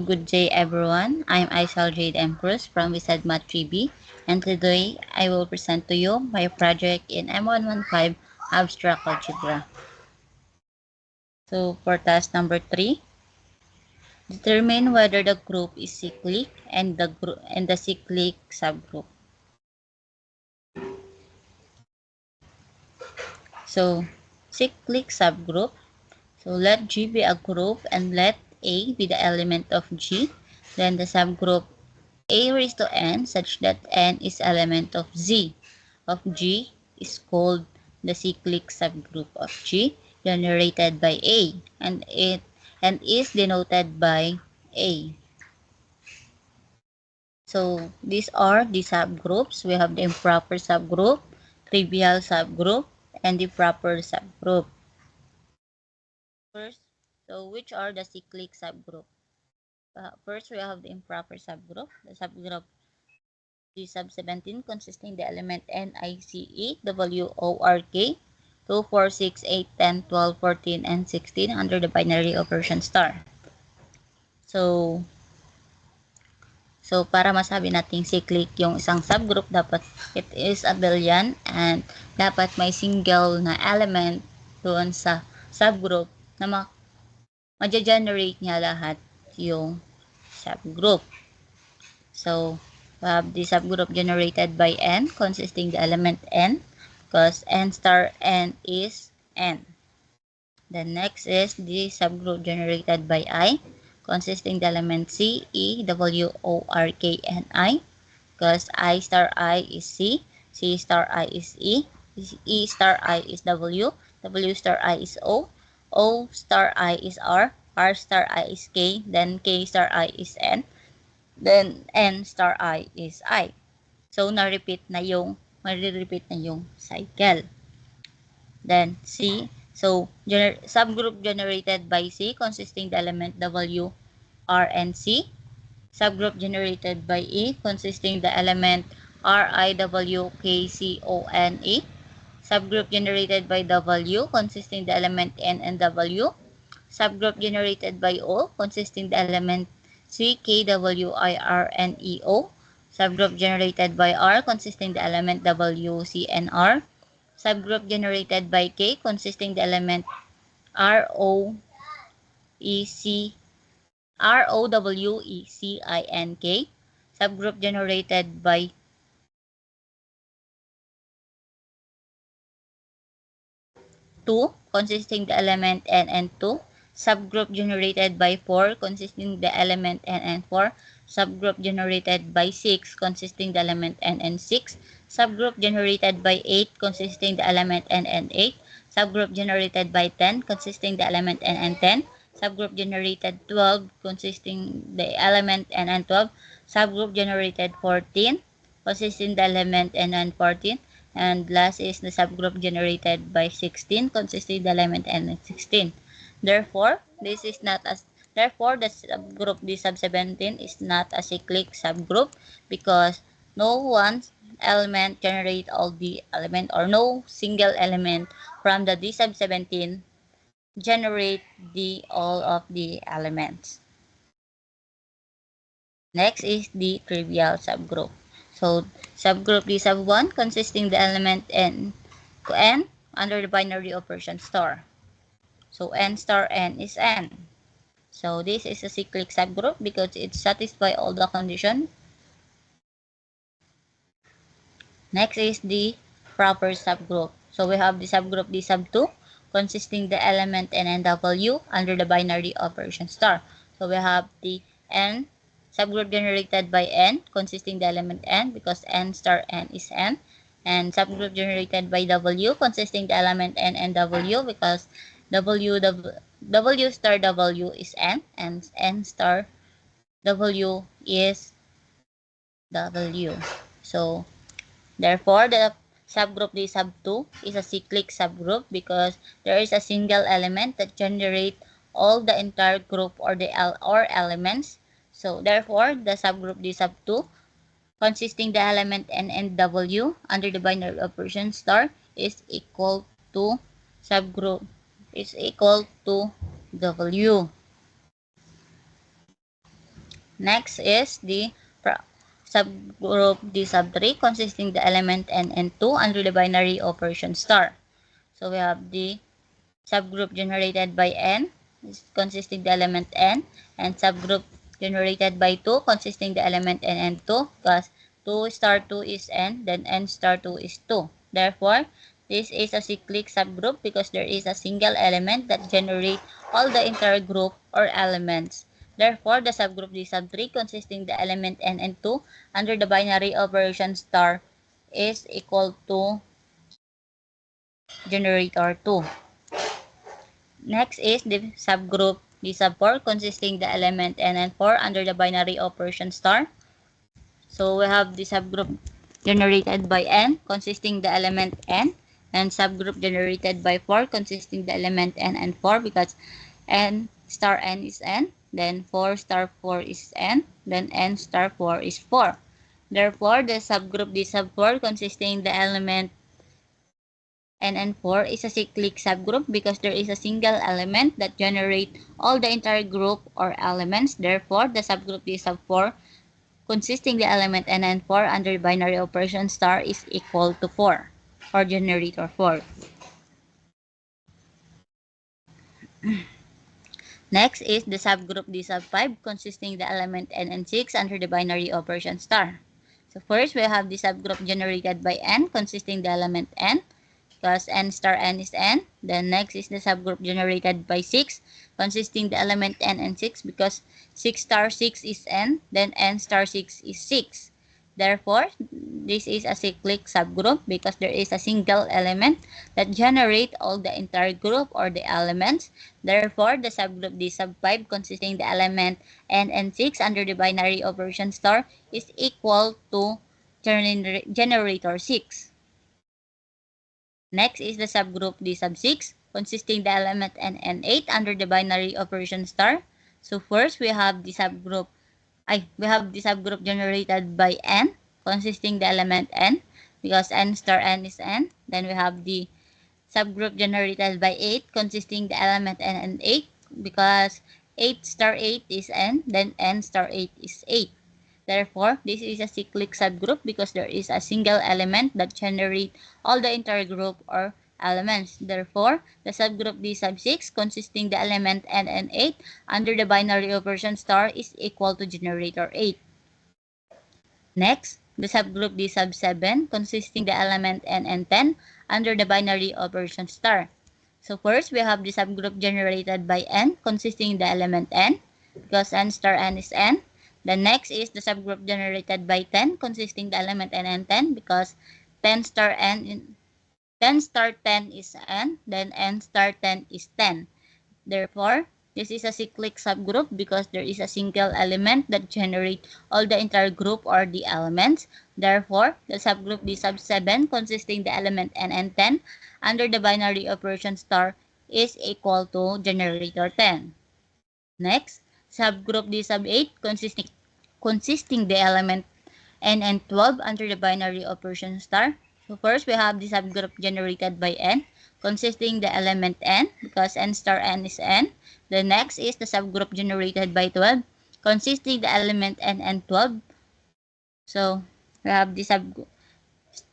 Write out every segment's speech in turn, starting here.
Good day everyone. I'm Aisal Jade M. Cruz from WISED Math 3B, and today I will present to you my project in M115 Abstract Algebra. So for task number 3, determine whether the group is cyclic and the cyclic subgroup. So cyclic subgroup. So let G be a group and let A be the element of G. Then the subgroup A raised to N such that N is element of Z of G is called the cyclic subgroup of G generated by A and is denoted by A. So these are the subgroups. We have the improper subgroup, trivial subgroup, and the proper subgroup. First, so which are the cyclic subgroup? First, we have the improper subgroup. The subgroup D sub 17 consisting the element N, I, C, E, W, O, R, K, 2, 4, 6, 8, 10, 12, 14, and 16 under the binary operation star. So para masabi nating cyclic yung isang subgroup, dapat it is abelian and dapat may single na element doon sa subgroup na ma-generate niya lahat yung subgroup. So, we have the subgroup generated by N consisting the element N because N star N is N. The next is the subgroup generated by I consisting the element C, E, W, O, R, K, and I because I star I is C, C star I is E, E star I is W, W star I is O, O star I is R, R star I is K, then K star I is N, then N star I is I. So, na-repeat na yung cycle. Then, C. So, subgroup generated by C consisting the element W, R, and C. Subgroup generated by E consisting the element R, I, W, K, C, O, N, E. Subgroup generated by W consisting the element N and W. Subgroup generated by O consisting the element C, K, W, I, R, and E, O. Subgroup generated by R consisting the element W, C, and R. Subgroup generated by K consisting the element R, O, E, C, R, O, W, E, C, I, N, K. Subgroup generated by 2 consisting the element N and 2. Subgroup generated by 4 consisting the element N and 4. Subgroup generated by 6 consisting the element N and 6. Subgroup generated by 8 consisting the element N and 8. Subgroup generated by 10 consisting the element N and 10. Subgroup generated 12 consisting the element N and 12. Subgroup generated 14 consisting the element N and 14. And last is the subgroup generated by 16 consisting the element N and 16. Therefore, the subgroup D sub 17 is not a cyclic subgroup because no one element generate all the element or no single element from the D sub 17 generate all of the elements. Next is the trivial subgroup. So, subgroup D sub 1 consisting the element N to N under the binary operation star. So, N star N is N. So, this is a cyclic subgroup because it satisfies all the conditions. Next is the proper subgroup. So, we have the subgroup D sub 2 consisting the element N and W under the binary operation star. So, we have the N subgroup generated by N consisting the element N because N star N is N. And subgroup generated by W consisting the element N and W because W star W is N and N star W is W. So, therefore, the subgroup D sub 2 is a cyclic subgroup because there is a single element that generates all the entire group or elements. So, therefore, the subgroup D sub 2 consisting the element N and W under the binary operation star is equal to subgroup is equal to W. Next is the subgroup D sub 3 consisting the element n and 2 under the binary operation star. So we have the subgroup generated by n consisting the element n, and subgroup generated by 2 consisting the element n and 2, because 2 star 2 is n, then n star 2 is 2. Therefore, this is a cyclic subgroup because there is a single element that generates all the entire group or elements. Therefore, the subgroup D sub 3 consisting the element n and 2 under the binary operation star is equal to generator 2. Next is the subgroup D sub 4 consisting the element n and 4 under the binary operation star. So we have the subgroup generated by n consisting the element n, and subgroup generated by 4 consisting the element n and 4, because n star n is n, then 4 star 4 is n, then n star 4 is 4. Therefore, the subgroup D sub 4 consisting the element n and 4 is a cyclic subgroup because there is a single element that generates all the entire group or elements. Therefore, the subgroup D sub 4 consisting the element n and 4 under binary operation star is equal to 4, or generator 4. Next is the subgroup D sub 5 consisting the element n and 6 under the binary operation star. So first we have the subgroup generated by n consisting the element n, because n star n is n. Then next is the subgroup generated by 6 consisting the element n and 6, because 6 star 6 is n, then n star 6 is 6. Therefore, this is a cyclic subgroup because there is a single element that generates all the entire group or the elements. Therefore, the subgroup D sub 5 consisting the element n and 6 under the binary operation star is equal to generator 6. Next is the subgroup D sub 6 consisting the element n and 8 under the binary operation star. So first we have the subgroup generated by n consisting the element n, because n star n is n. Then we have the subgroup generated by 8 consisting the element n and 8, because 8 star 8 is n, then n star 8 is 8. Therefore, this is a cyclic subgroup because there is a single element that generates all the entire group or elements. Therefore, the subgroup D sub 6 consisting the element n and 8 under the binary operation star is equal to generator 8. Next, the subgroup D sub 7 consisting the element n and 10 under the binary operation star. So first, we have the subgroup generated by n consisting the element n, because n star n is n. The next is the subgroup generated by 10 consisting the element n and 10, because 10 star 10 is n, then n star 10 is 10. Therefore, this is a cyclic subgroup because there is a single element that generates all the entire group or the elements. Therefore, the subgroup D sub 7 consisting the element n and 10 under the binary operation star is equal to generator 10. Next, subgroup D sub 8 consisting the element n and 12 under the binary operation star. So first we have the subgroup generated by n consisting the element n, because n star n is n. The next is the subgroup generated by 12 consisting the element n and 12. So we have the subgroup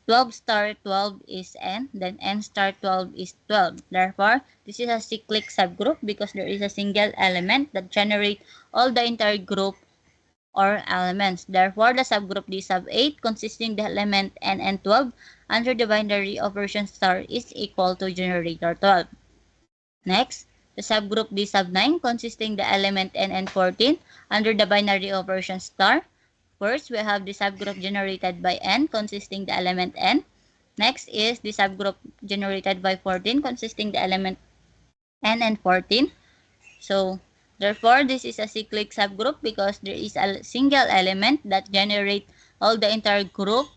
12 star 12 is n, then n star 12 is 12. Therefore, this is a cyclic subgroup because there is a single element that generates all the entire group or elements. Therefore, the subgroup D sub 8 consisting the element n and 12 under the binary operation star is equal to generator 12. Next, the subgroup D sub 9 consisting the element n and 14 under the binary operation star. First, we have the subgroup generated by n consisting the element n. Next is the subgroup generated by 14 consisting the element n and 14. So, therefore, this is a cyclic subgroup because there is a single element that generates all the entire group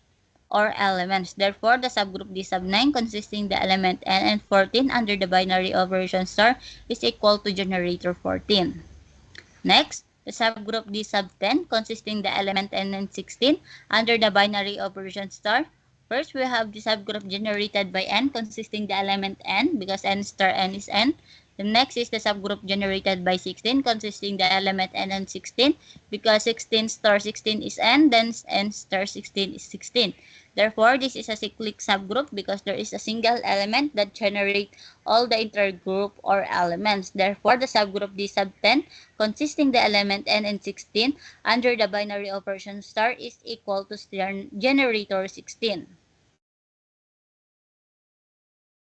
or elements. Therefore, the subgroup D sub 9 consisting the element n and 14 under the binary operation star is equal to generator 14. Next, the subgroup D sub 10 consisting the element n and 16 under the binary operation star. First, we have the subgroup generated by n consisting the element n because n star n is n. The next is the subgroup generated by 16 consisting the element n and 16 because 16 star 16 is n, then n star 16 is 16. Therefore, this is a cyclic subgroup because there is a single element that generates all the intergroup or elements. Therefore, the subgroup D sub 10 consisting the element n and 16 under the binary operation star is equal to generator 16.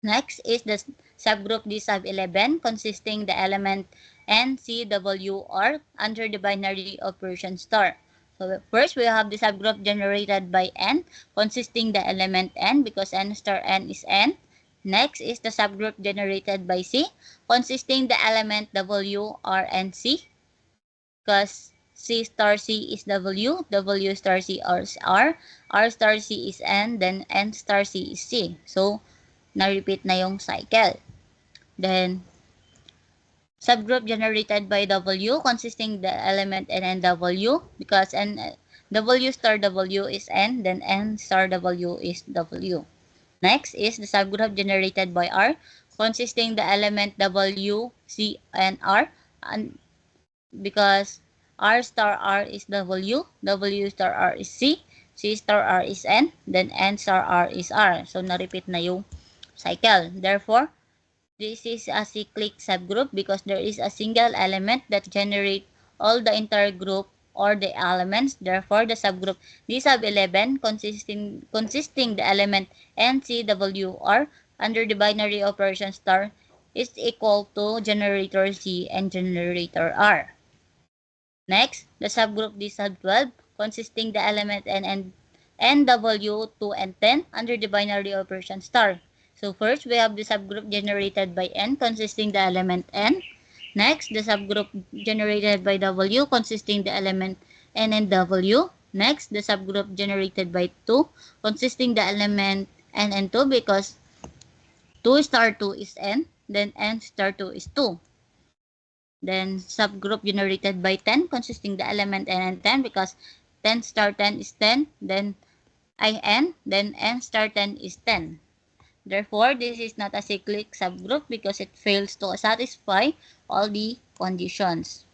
Next is the subgroup D sub 11 consisting the element N, C, W, R under the binary operation star. So first we have the subgroup generated by N consisting the element N because N star N is N. Next is the subgroup generated by C consisting the element W, R, and C because C star C is W, W star C is R star C is N, then N star C is C. So na-repeat na yung cycle. Then, subgroup generated by W consisting the element N and W because W star W is N, then N star W is W. Next is the subgroup generated by R consisting the element W, C, and R and because R star R is W, W star R is C, C star R is N, then N star R is R. So, na-repeat na yung cycle. Therefore, this is a cyclic subgroup because there is a single element that generates all the intergroup or the elements. Therefore, the subgroup D sub 11 consisting the element N, C, W, R under the binary operation star is equal to generator C and generator R. Next, the subgroup D sub 12 consisting the element N, W, 2, and 10 under the binary operation star. So first, we have the subgroup generated by N consisting the element N. Next, the subgroup generated by W consisting the element N and W. Next, the subgroup generated by 2 consisting the element N and 2 because 2 star 2 is N, then N star 2 is 2. Then subgroup generated by 10 consisting the element N and 10 because 10 star 10 is 10, then N, then N star 10 is 10. Therefore, this is not a cyclic subgroup because it fails to satisfy all the conditions.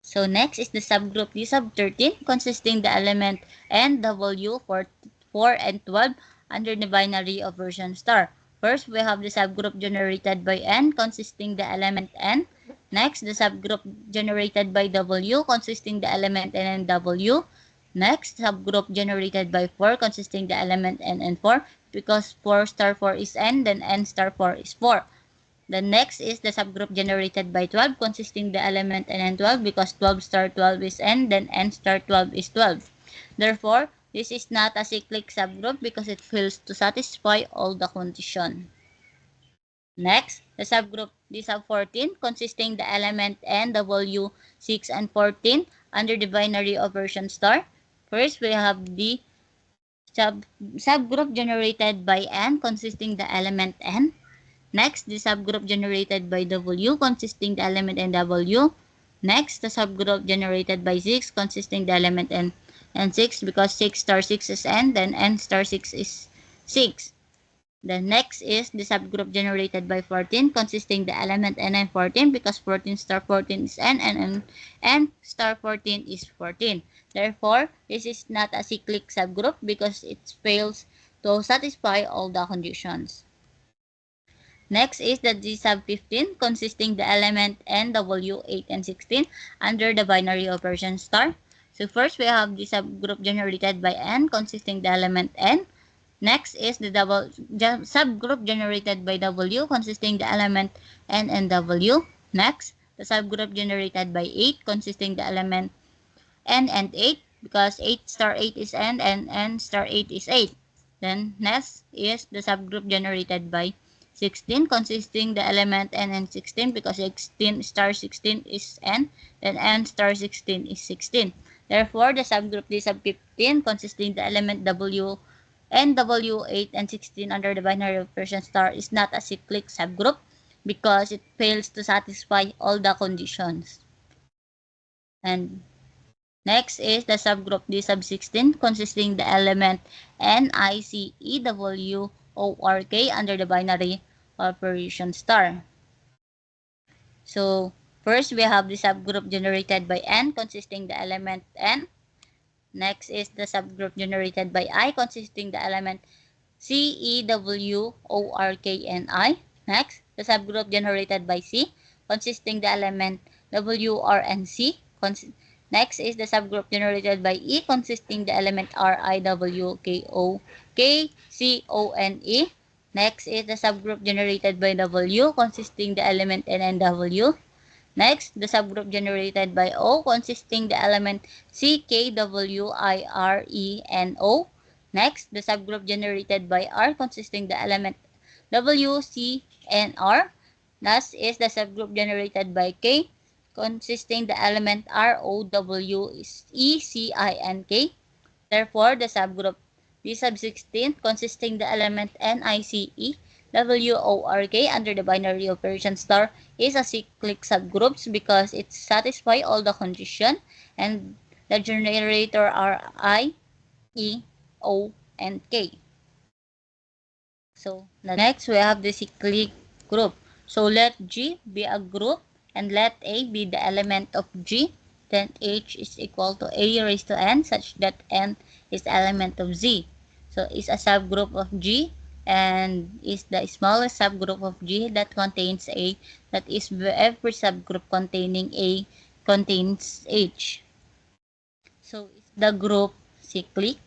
So next is the subgroup D sub 13 consisting the element N, W for 4 and 12 under the binary operation star. First, we have the subgroup generated by N consisting the element N. Next, the subgroup generated by W consisting the element N and W. Next, subgroup generated by 4 consisting the element N and 4 because 4 star 4 is N, then N star 4 is 4. The next is the subgroup generated by 12 consisting the element N and 12 because 12 star 12 is N, then N star 12 is 12. Therefore, this is not a cyclic subgroup because it fails to satisfy all the conditions. Next, the subgroup D sub 14 consisting the element N, W, 6, and 14 under the binary operation star. First, we have the subgroup generated by N consisting the element N. Next, the subgroup generated by W consisting the element NW. Next, the subgroup generated by 6 consisting the element N 6 because 6 star 6 is N, then N star 6 is 6. The next is the subgroup generated by 14 consisting the element N and 14 because 14 star 14 is N and N star 14 is 14. Therefore, this is not a cyclic subgroup because it fails to satisfy all the conditions. Next is the D sub 15 consisting the element N, W, 8, and 16 under the binary operation star. So first we have the subgroup generated by N consisting the element N. Next is the subgroup generated by W consisting the element N and W. Next, the subgroup generated by 8 consisting the element N and 8 because 8 star 8 is N and N star 8 is 8. Then next is the subgroup generated by 16 consisting the element N and 16 because 16 star 16 is N, then N star 16 is 16. Therefore, the subgroup D sub 15 consisting the element W, N, W, 8, and 16 under the binary operation star is not a cyclic subgroup because it fails to satisfy all the conditions. And next is the subgroup D sub 16 consisting the element N, I, C, E, W, O, R, K under the binary operation star. So first we have the subgroup generated by N consisting the element N. Next is the subgroup generated by I consisting the element C, E, W, O, R, K, and I. Next, the subgroup generated by C consisting the element W, R, and C. Next is the subgroup generated by E consisting the element R, I, W, K, O, K, C, O, and E. Next is the subgroup generated by W consisting the element N and W. Next, the subgroup generated by O consisting the element C, K, W, I, R, E, and O. Next, the subgroup generated by R consisting the element W, C, and R. Last is the subgroup generated by K consisting the element R, O, W, E, C, I, and K. Therefore, the subgroup B sub 16 consisting the element N, I, C, E, W, O, R, K under the binary operation star is a cyclic subgroups because it satisfies all the conditions and the generator are I, E, O, and K. So next we have the cyclic group. So let G be a group and let A be the element of G. Then H is equal to A raised to N such that N is the element of Z. So it's a subgroup of G and is the smallest subgroup of G that contains A. That is every subgroup containing A contains H. So it's the group cyclic.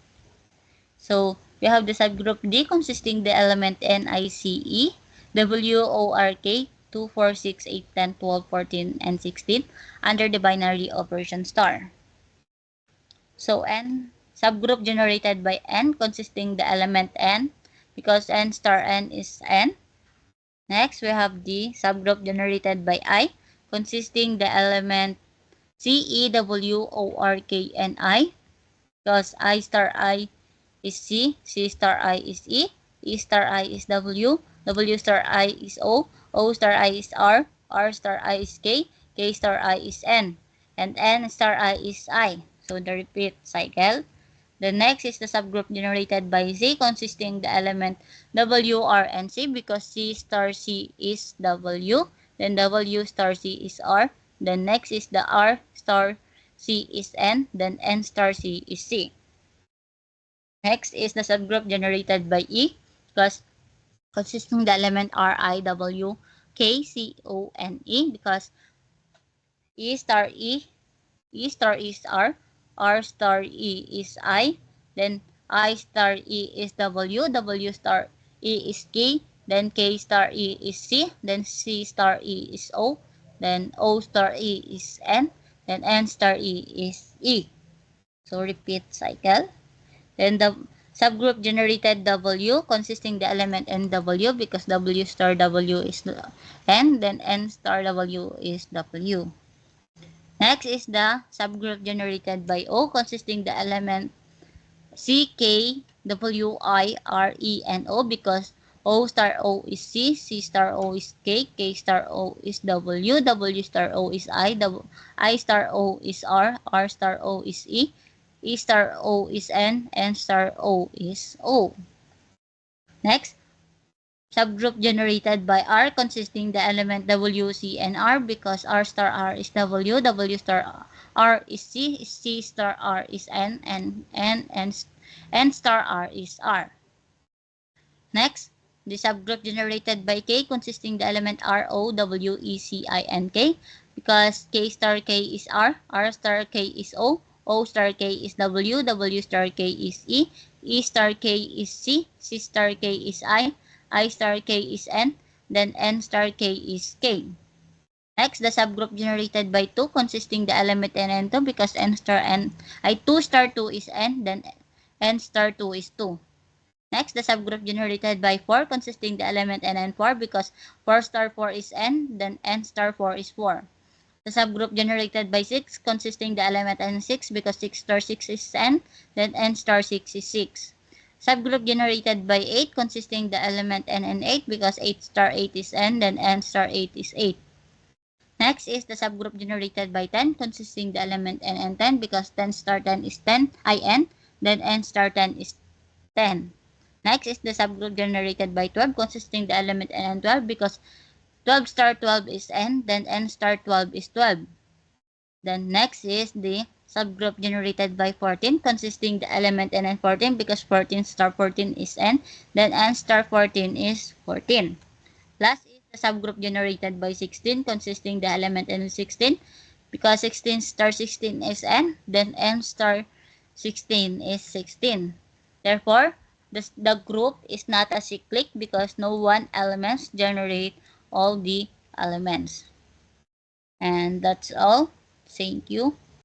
So we have the subgroup D consisting the element N, I, C, E, W, O, R, K, 2, 4, 6, 8, 10, 12, 14, and 16 under the binary operation star. So N subgroup generated by N consisting the element N because N star N is N. Next we have the subgroup generated by I consisting the element C, E, W, O, R, K, and I because I star I is C, C star I is E, E star I is W, W star I is O, O star I is R, R star I is K, K star I is N, and N star I is I. So the repeat cycle. The next is the subgroup generated by Z consisting the element W, R, and C because C star C is W, then W star C is R, then next is the R star C is N, then N star C is C. Next is the subgroup generated by E because consisting the element R, I, W, K, C, O, and E because E star E, E star is R star E is I, then I star E is W, W star E is K, then K star E is C, then C star E is O, then O star E is N, then N star E is E. So repeat cycle. Then the subgroup generated W consisting the element NW because W star W is N, then N star W is W. Next is the subgroup generated by O consisting the element C, K, W, I, R, E, and O because O star O is C, C star O is K, K star O is W, W star O is I star O is R star O is E, E star O is N, N star O is O. Next, subgroup generated by R consisting the element W, C, and R because R star R is W, W star R is C, C star R is N, and N star R is R. Next, the subgroup generated by K consisting the element R, O, W, E, C, I, and K because K star K is R star K is O star K is W, W star K is E star K is C, C star K is I star K is N, then N star K is K. Next, the subgroup generated by 2 consisting the element N 2 because N star N, 2 star 2 is N, then N star 2 is 2. Next, the subgroup generated by 4 consisting the element N 4 because 4 star 4 is N, then N star 4 is 4. The subgroup generated by 6 consisting the element N6 because 6 star 6 is N, then N star 6 is 6. Subgroup generated by 8 consisting the element N 8 because 8 star 8 is N, then N star 8 is 8. Next is the subgroup generated by 10 consisting the element N 10 because 10 star 10 is 10, IN, then N star 10 is 10. Next is the subgroup generated by 12 consisting the element N 12 because 12 star 12 is n, then n star 12 is 12. Then next is the subgroup generated by 14 consisting the element n and 14 because 14 star 14 is n, then n star 14 is 14. Last is the subgroup generated by 16 consisting the element n is 16 because 16 star 16 is n, then n star 16 is 16. Therefore, the group is not a cyclic because no one elements generate all the elements. And that's all. Thank you.